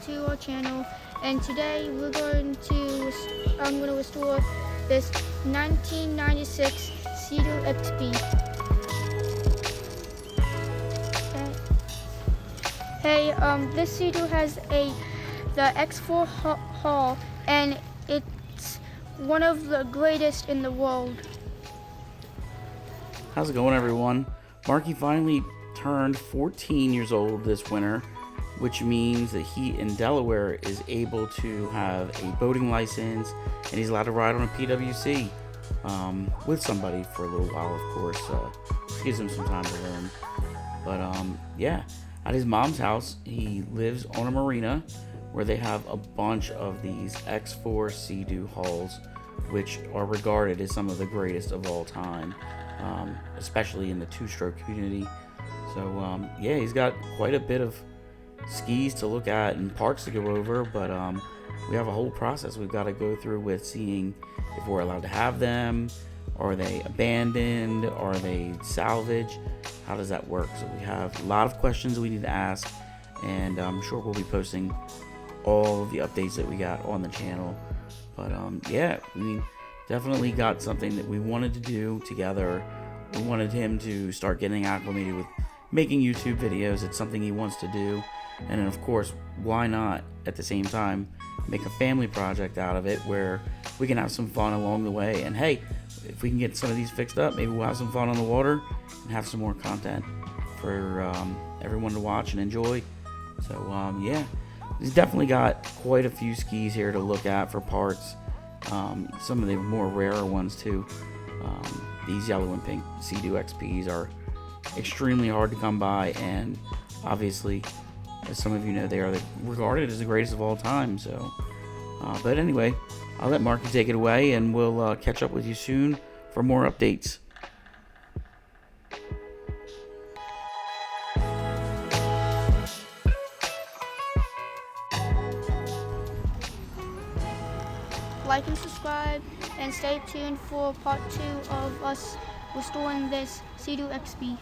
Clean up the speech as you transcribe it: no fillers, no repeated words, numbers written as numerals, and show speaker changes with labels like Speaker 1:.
Speaker 1: to our channel, and today I'm going to restore this 1996 Seadoo XP. Hey, this Seadoo has the X4 hull, and it's one of the greatest in the world.
Speaker 2: How's it going, everyone? Marky finally turned 14 years old this winter, which means that he in Delaware is able to have a boating license, and he's allowed to ride on a PWC with somebody for a little while, of course. This gives him some time to learn. But yeah, at his mom's house, he lives on a marina where they have a bunch of these X4 Seadoo hulls, which are regarded as some of the greatest of all time, especially in the two-stroke community. So yeah, he's got quite a bit of skis to look at and parts to go over, but we have a whole process we've got to go through with seeing if we're allowed to have them. Are they abandoned? Are they salvage? How does that work? So we have a lot of questions we need to ask, and I'm sure we'll be posting all of the updates that we got on the channel. But yeah, we definitely got something that we wanted to do together. We wanted him to start getting acclimated with making YouTube videos. It's something he wants to do, and then of course, why not at the same time make a family project out of it where we can have some fun along the way. And hey, if we can get some of these fixed up, maybe we'll have some fun on the water and have some more content for everyone to watch and enjoy. So yeah, he's definitely got quite a few skis here to look at for parts. Some of the more rarer ones too. These yellow and pink Seadoo XPs are extremely hard to come by, and obviously, as some of you know, they are regarded as the greatest of all time. So but anyway, I'll let Marky take it away, and we'll catch up with you soon for more updates.
Speaker 1: Like and subscribe, and stay tuned for part 2 of us restoring this Seadoo XP.